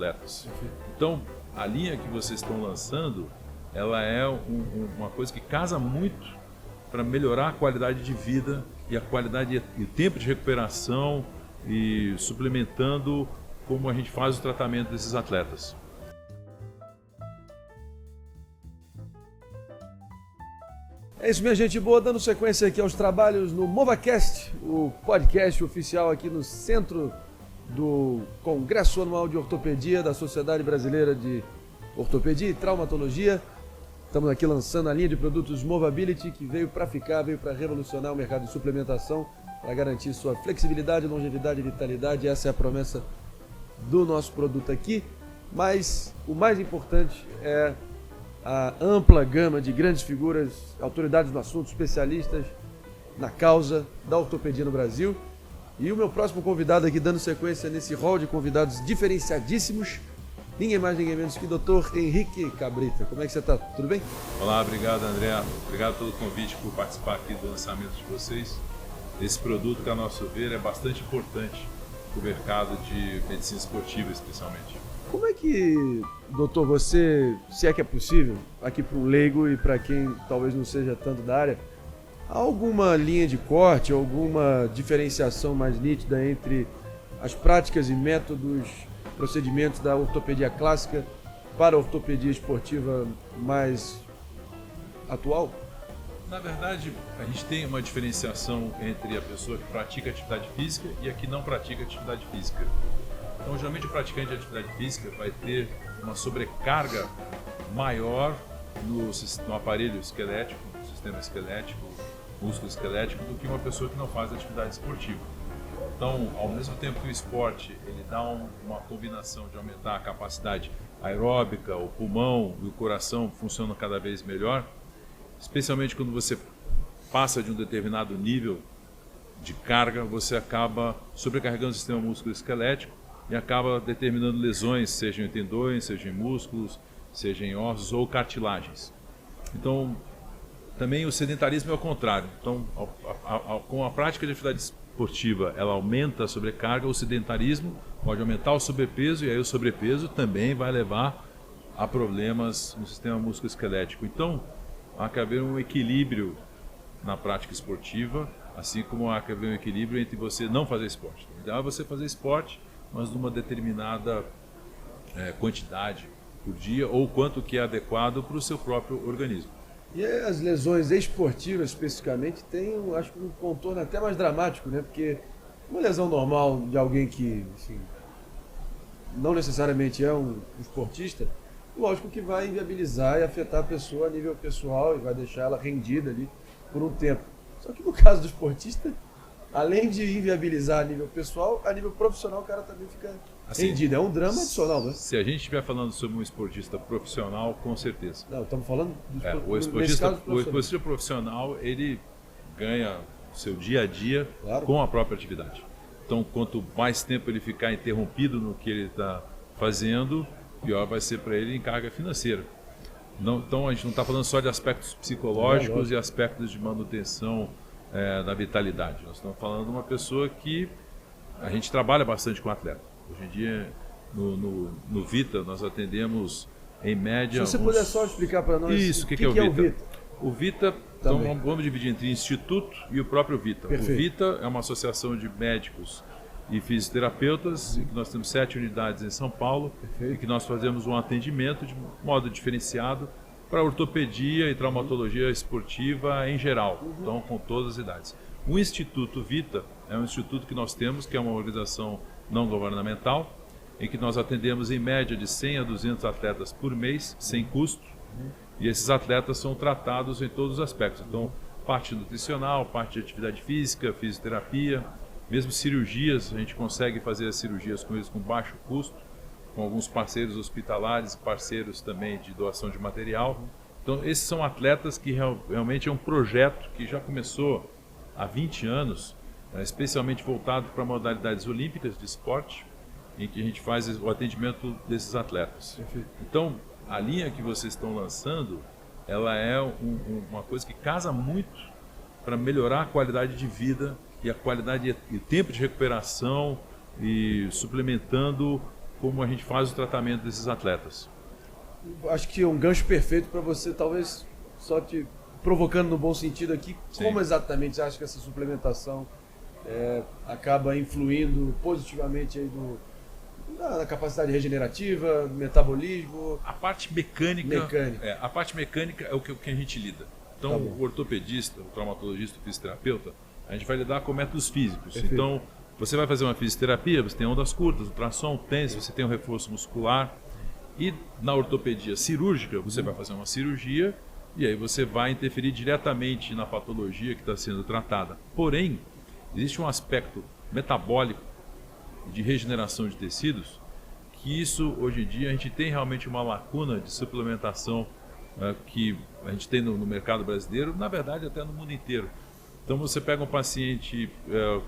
atletas. Então, a linha que vocês estão lançando, ela é uma coisa que casa muito para melhorar a qualidade de vida e a qualidade e o tempo de recuperação e suplementando como a gente faz o tratamento desses atletas. É isso, minha gente boa, dando sequência aqui aos trabalhos no MovaCast, o podcast oficial aqui no centro do Congresso Anual de Ortopedia da Sociedade Brasileira de Ortopedia e Traumatologia. Estamos aqui lançando a linha de produtos Movability, que veio para ficar, veio para revolucionar o mercado de suplementação, para garantir sua flexibilidade, longevidade e vitalidade. Essa é a promessa do nosso produto aqui, mas o mais importante é a ampla gama de grandes figuras, autoridades no assunto, especialistas na causa da ortopedia no Brasil. E o meu próximo convidado aqui, dando sequência nesse hall de convidados diferenciadíssimos, ninguém mais, ninguém menos que o Dr. Henrique Cabrita. Como é que você está? Tudo bem? Olá, obrigado, André. Obrigado pelo convite, por participar aqui do lançamento de vocês. Esse produto, que a nosso ver, é bastante importante para o mercado de medicina esportiva, especialmente. Como é que, doutor, você, se é que é possível, aqui para um leigo e para quem talvez não seja tanto da área, há alguma linha de corte, alguma diferenciação mais nítida entre as práticas e métodos, procedimentos da ortopedia clássica para a ortopedia esportiva mais atual? Na verdade, a gente tem uma diferenciação entre a pessoa que pratica atividade física e a que não pratica atividade física. Então, geralmente, o praticante de atividade física vai ter uma sobrecarga maior no aparelho esquelético, no sistema esquelético, músculo esquelético, do que uma pessoa que não faz atividade esportiva. Então, ao mesmo tempo que o esporte ele dá uma combinação de aumentar a capacidade aeróbica, o pulmão e o coração funcionam cada vez melhor, especialmente quando você passa de um determinado nível de carga, você acaba sobrecarregando o sistema músculo-esquelético e acaba determinando lesões, seja em tendões, seja em músculos, seja em ossos ou cartilagens. Então, também o sedentarismo é o contrário. Então, com a prática de atividade esportiva, ela aumenta a sobrecarga, o sedentarismo pode aumentar o sobrepeso e aí o sobrepeso também vai levar a problemas no sistema músculo-esquelético. Então, há que haver um equilíbrio na prática esportiva, assim como há que haver um equilíbrio entre você não fazer esporte. O ideal é você fazer esporte, mas numa determinada quantidade por dia ou quanto que é adequado para o seu próprio organismo. E as lesões esportivas, especificamente, têm, acho que um contorno até mais dramático, né? Porque uma lesão normal de alguém que, assim, não necessariamente é um esportista, lógico que vai inviabilizar e afetar a pessoa a nível pessoal e vai deixar ela rendida ali por um tempo. Só que no caso do esportista, além de inviabilizar a nível pessoal, a nível profissional o cara também fica rendido. É um drama adicional, né? Se a gente estiver falando sobre um esportista profissional, com certeza. Não, estamos falando do o esportista profissional, ele ganha o seu dia a dia com a própria atividade. Então, quanto mais tempo ele ficar interrompido no que ele está fazendo, pior vai ser para ele em carga financeira. Então, a gente não está falando só de aspectos psicológicos e aspectos de manutenção da vitalidade. Nós estamos falando de uma pessoa que a gente trabalha bastante com atleta. Hoje em dia, no Vita, nós atendemos em média... Se você puder só explicar para nós o que é o Vita. O Vita, então vamos dividir entre instituto e o próprio Vita. Perfeito. O Vita é uma associação de médicos e fisioterapeutas, e que nós temos 7 unidades em São Paulo. Perfeito. E que nós fazemos um atendimento de modo diferenciado para ortopedia e traumatologia esportiva em geral, então com todas as idades. O Instituto Vita é um instituto que nós temos, que é uma organização não governamental, em que nós atendemos em média de 100 a 200 atletas por mês, sem custo, e esses atletas são tratados em todos os aspectos. Então, parte nutricional, parte de atividade física, fisioterapia, mesmo cirurgias, a gente consegue fazer as cirurgias com eles com baixo custo, com alguns parceiros hospitalares, parceiros também de doação de material. Então, esses são atletas que realmente é um projeto que já começou há 20 anos, especialmente voltado para modalidades olímpicas de esporte, em que a gente faz o atendimento desses atletas. Perfeito. Então, a linha que vocês estão lançando, ela é uma coisa que casa muito para melhorar a qualidade de vida e a qualidade e o tempo de recuperação e suplementando como a gente faz o tratamento desses atletas. Acho que é um gancho perfeito para você, talvez só te provocando no bom sentido aqui, Sim. como exatamente você acha que essa suplementação acaba influindo positivamente aí na capacidade regenerativa, no metabolismo? A parte mecânica, Mecânica. a parte mecânica é o que a gente lida. Então, Tá bom. o ortopedista, o traumatologista, o fisioterapeuta, a gente vai lidar com métodos físicos. Perfeito. Então, você vai fazer uma fisioterapia, você tem ondas curtas, ultrassom, tênis, você tem um reforço muscular. E na ortopedia cirúrgica, você vai fazer uma cirurgia e aí você vai interferir diretamente na patologia que está sendo tratada. Porém, existe um aspecto metabólico de regeneração de tecidos que isso, hoje em dia, a gente tem realmente uma lacuna de suplementação que a gente tem no mercado brasileiro, na verdade até no mundo inteiro. Então você pega um paciente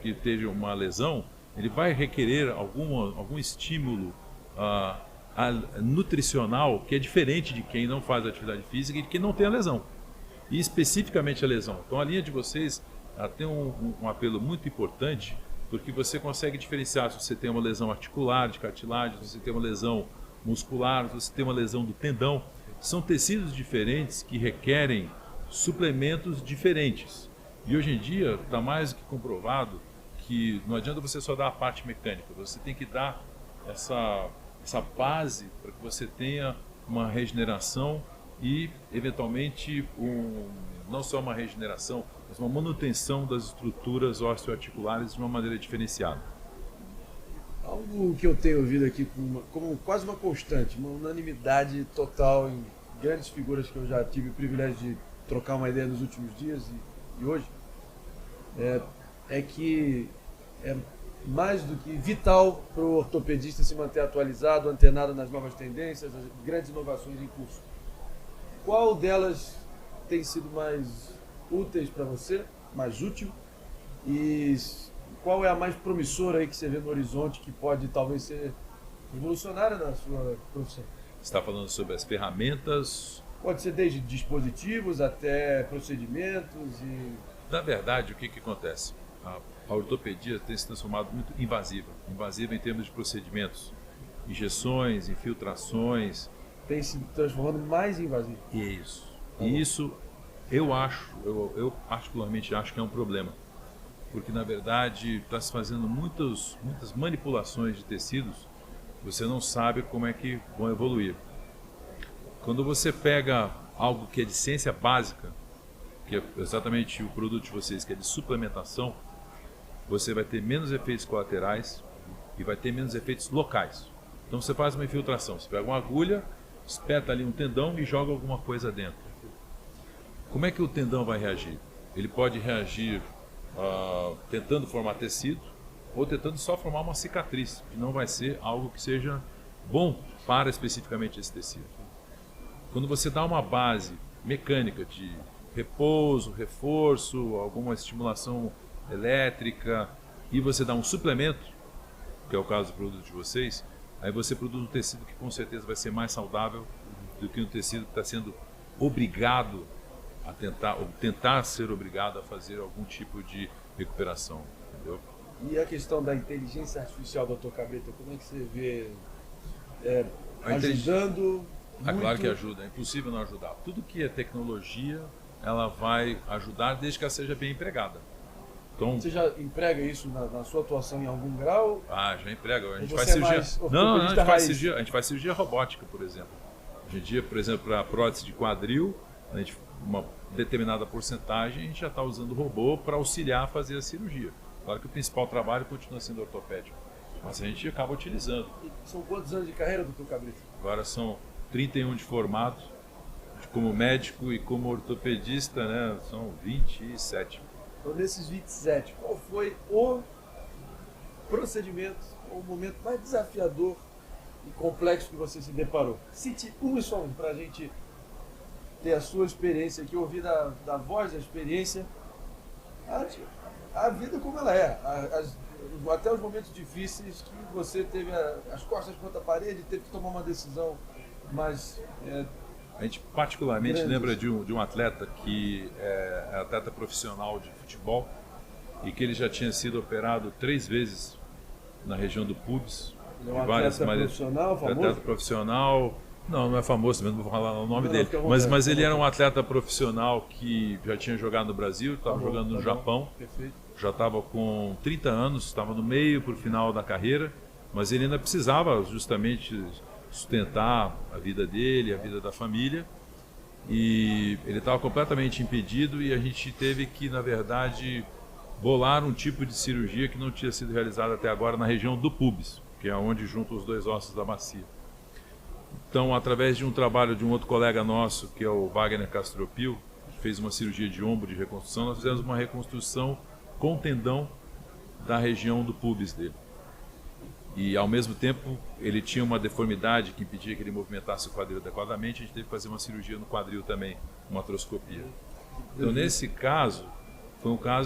que teve uma lesão, ele vai requerer algum estímulo nutricional que é diferente de quem não faz atividade física e de quem não tem a lesão. E especificamente a lesão. Então a linha de vocês tem um apelo muito importante, porque você consegue diferenciar se você tem uma lesão articular, de cartilagem, se você tem uma lesão muscular, se você tem uma lesão do tendão. São tecidos diferentes que requerem suplementos diferentes. E hoje em dia está mais do que comprovado que não adianta você só dar a parte mecânica, você tem que dar essa base para que você tenha uma regeneração e, eventualmente, não só uma regeneração, mas uma manutenção das estruturas osteoarticulares de uma maneira diferenciada. Algo que eu tenho ouvido aqui como quase uma constante, uma unanimidade total em grandes figuras que eu já tive o privilégio de trocar uma ideia nos últimos dias e hoje, é que é mais do que vital para o ortopedista se manter atualizado, antenado nas novas tendências, as grandes inovações em curso. Qual delas tem sido mais úteis para você, mais útil? E qual é a mais promissora aí que você vê no horizonte que pode talvez ser revolucionária na sua profissão? Você está falando sobre as ferramentas? Pode ser desde dispositivos até procedimentos e... Na verdade, o que acontece? A ortopedia tem se transformado muito invasiva em termos de procedimentos, injeções, infiltrações. Tem se transformando mais invasivo. Isso. E isso eu particularmente acho que é um problema, porque na verdade está se fazendo muitas manipulações de tecidos, você não sabe como é que vão evoluir. Quando você pega algo que é de ciência básica, que é exatamente o produto de vocês, que é de suplementação, você vai ter menos efeitos colaterais e vai ter menos efeitos locais. Então você faz uma infiltração, você pega uma agulha, espeta ali um tendão e joga alguma coisa dentro. Como é que o tendão vai reagir? Ele pode reagir tentando formar tecido ou tentando só formar uma cicatriz, que não vai ser algo que seja bom para especificamente esse tecido. Quando você dá uma base mecânica de repouso, reforço, alguma estimulação elétrica e você dá um suplemento, que é o caso do produto de vocês, aí você produz um tecido que com certeza vai ser mais saudável do que um tecido que está sendo obrigado a tentar ser obrigado a fazer algum tipo de recuperação, entendeu? E a questão da inteligência artificial, doutor Cabrita, como é que você vê ajudando? Claro que ajuda, é impossível não ajudar. Tudo que é tecnologia, ela vai ajudar desde que ela seja bem empregada. Então, você já emprega isso na sua atuação em algum grau? Já emprega. A gente Ou faz você é cirurgia. mais Não, ortopedista raiz? a gente faz cirurgia robótica, por exemplo. Hoje em dia, por exemplo, para prótese de quadril, uma determinada porcentagem, a gente já está usando robô para auxiliar a fazer a cirurgia. Claro que o principal trabalho continua sendo ortopédico, mas a gente acaba utilizando. E são quantos anos de carreira, doutor Cabrita? Agora são 31 de formato, como médico e como ortopedista, né, são 27. Então, nesses 27, qual foi o procedimento, o momento mais desafiador e complexo que você se deparou? Cite um e só um, para a gente ter a sua experiência aqui, ouvir da voz da experiência, a vida como ela é, até os momentos difíceis que você teve as costas contra a parede, teve que tomar uma decisão, mas... A gente particularmente Grandes. lembra de um atleta que é atleta profissional de futebol e que ele já tinha sido operado 3 vezes na região do pubis Ele é um atleta profissional, famoso? Atleta profissional, não é famoso, mesmo não vou falar o nome Não, dele. fica à Mas vontade, ele era um atleta profissional que já tinha jogado no Brasil, estava jogando no Japão. Perfeito. Já estava com 30 anos, estava no meio para o final da carreira, mas ele ainda precisava justamente sustentar a vida dele, a vida da família, e ele estava completamente impedido e a gente teve que, na verdade, bolar um tipo de cirurgia que não tinha sido realizada até agora na região do pubis, que é onde juntam os dois ossos da bacia. Então, através de um trabalho de um outro colega nosso, que é o Wagner Castropil, que fez uma cirurgia de ombro de reconstrução, nós fizemos uma reconstrução com tendão da região do pubis dele. E, ao mesmo tempo, ele tinha uma deformidade que impedia que ele movimentasse o quadril adequadamente, a gente teve que fazer uma cirurgia no quadril também, uma artroscopia. Então, nesse caso,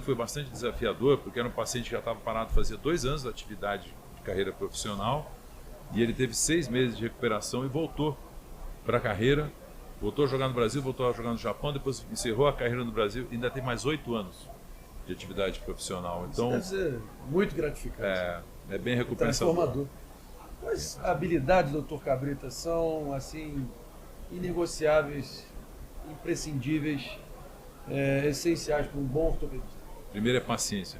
foi bastante desafiador, porque era um paciente que já estava parado fazia 2 anos de atividade de carreira profissional, e ele teve 6 meses de recuperação e voltou para a carreira, voltou a jogar no Brasil, voltou a jogar no Japão, depois encerrou a carreira no Brasil e ainda tem mais 8 anos de atividade profissional. Então, isso deve ser muito gratificante. É bem recompensador. Transformador. Quais habilidades, doutor Cabrita, são assim inegociáveis, imprescindíveis, essenciais para um bom ortopedista? Primeiro é paciência.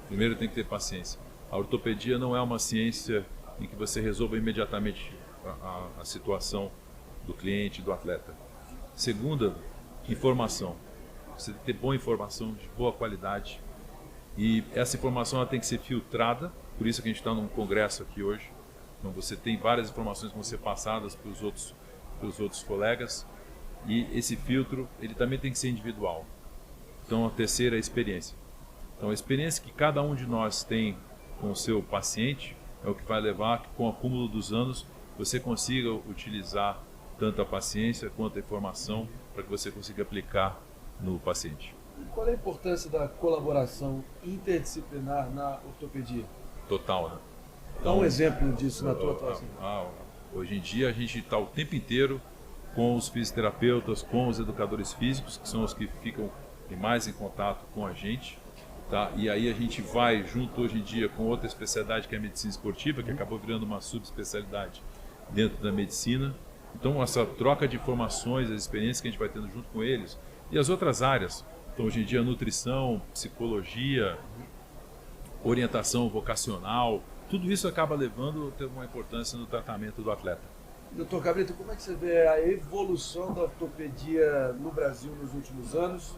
Primeiro tem que ter paciência. A ortopedia não é uma ciência em que você resolva imediatamente a situação do cliente, do atleta. Segunda, informação. Você tem que ter boa informação, de boa qualidade. E essa informação ela tem que ser filtrada, por isso que a gente está num congresso aqui hoje. Então você tem várias informações que vão ser passadas para os outros colegas. E esse filtro ele também tem que ser individual. Então a terceira é a experiência. Então a experiência que cada um de nós tem com o seu paciente é o que vai levar que, com o acúmulo dos anos, você consiga utilizar tanto a paciência quanto a informação para que você consiga aplicar no paciente. Qual é a importância da colaboração interdisciplinar na ortopedia? Total, né? Dá um exemplo disso na tua atuação. Hoje em dia a gente está o tempo inteiro com os fisioterapeutas, com os educadores físicos, que são os que ficam mais em contato com a gente. Tá? E aí a gente vai junto hoje em dia com outra especialidade que é a medicina esportiva, que acabou virando uma subespecialidade dentro da medicina. Então essa troca de informações, as experiências que a gente vai tendo junto com eles e as outras áreas. Então hoje em dia nutrição, psicologia, orientação vocacional, tudo isso acaba levando a ter uma importância no tratamento do atleta. Doutor Cabrita, como é que você vê a evolução da ortopedia no Brasil nos últimos anos?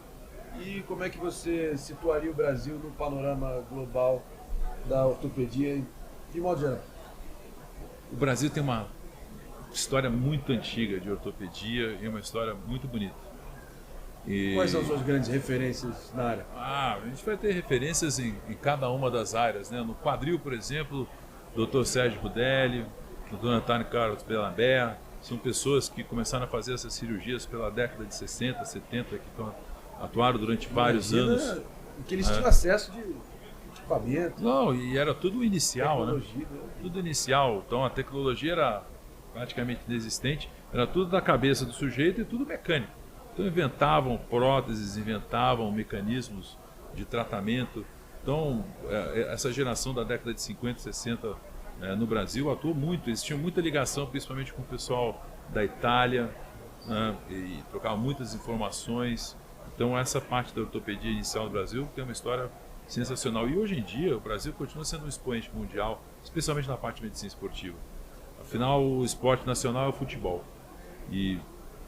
E como é que você situaria o Brasil no panorama global da ortopedia, de modo geral? O Brasil tem uma história muito antiga de ortopedia e uma história muito bonita. Quais são as suas grandes referências na área? A gente vai ter referências em cada uma das áreas, né? No quadril, por exemplo, Dr. Sérgio Rudelli, Dr. Antônio Carlos Belambert, são pessoas que começaram a fazer essas cirurgias pela década de 60, 70, que atuaram durante vários anos. Que eles tinham acesso de equipamento. Não, e era tudo inicial, né? Né? Tudo inicial. Então a tecnologia era praticamente inexistente, era tudo da cabeça do sujeito e tudo mecânico. Então inventavam próteses, inventavam mecanismos de tratamento. Então essa geração da década de 50, 60 no Brasil atuou muito. Eles tinham muita ligação, principalmente com o pessoal da Itália, né? E trocavam muitas informações. Então essa parte da ortopedia inicial do Brasil tem uma história sensacional. E hoje em dia o Brasil continua sendo um expoente mundial, especialmente na parte de medicina esportiva. Afinal, o esporte nacional é o futebol. E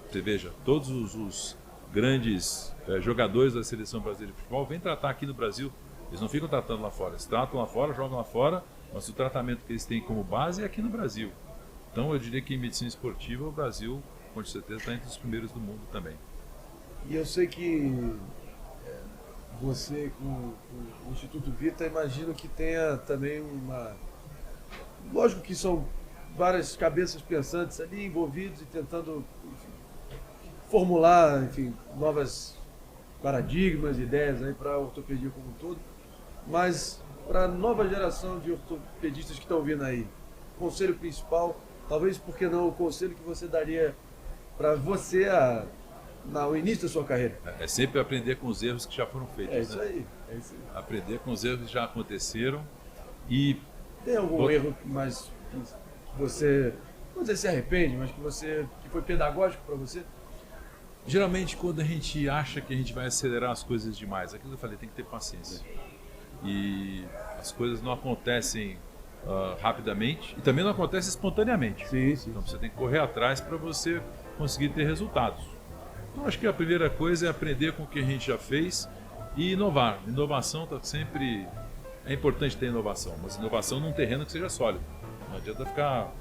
você veja, todos os grandes jogadores da seleção brasileira de futebol vêm tratar aqui no Brasil. Eles não ficam tratando lá fora. Eles tratam lá fora, jogam lá fora, mas o tratamento que eles têm como base é aqui no Brasil. Então eu diria que em medicina esportiva o Brasil, com certeza, está entre os primeiros do mundo também. E eu sei que você, com o Instituto Vita, imagino que tenha também uma... Lógico que são várias cabeças pensantes ali envolvidos e tentando formular, novas paradigmas, ideias aí para a ortopedia como um todo. Mas para a nova geração de ortopedistas que estão vindo aí, o conselho principal, talvez, por que não, o conselho que você daria para você no início da sua carreira? É sempre aprender com os erros que já foram feitos. É isso aí. Aprender com os erros que já aconteceram e Tem algum erro mais que você, não dizer se arrepende, mas que foi pedagógico para você? Geralmente, quando a gente acha que a gente vai acelerar as coisas demais, aquilo que eu falei, tem que ter paciência. E as coisas não acontecem rapidamente e também não acontecem espontaneamente. Sim, sim. Então você tem que correr atrás para você conseguir ter resultados. Então acho que a primeira coisa é aprender com o que a gente já fez e inovar. Inovação está sempre... É importante ter inovação, mas inovação num terreno que seja sólido. Não adianta ficar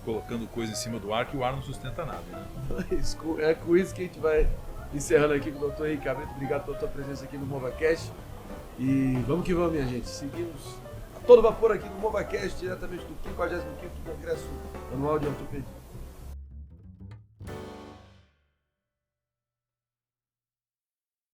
colocando coisa em cima do ar que o ar não sustenta nada. Né? É com isso que a gente vai encerrando aqui com o Dr. Henrique Cabrito. Obrigado pela tua presença aqui no MovaCast. E vamos que vamos, minha gente. Seguimos a todo vapor aqui no MovaCast, diretamente do 55º Congresso Anual de Ortopedia.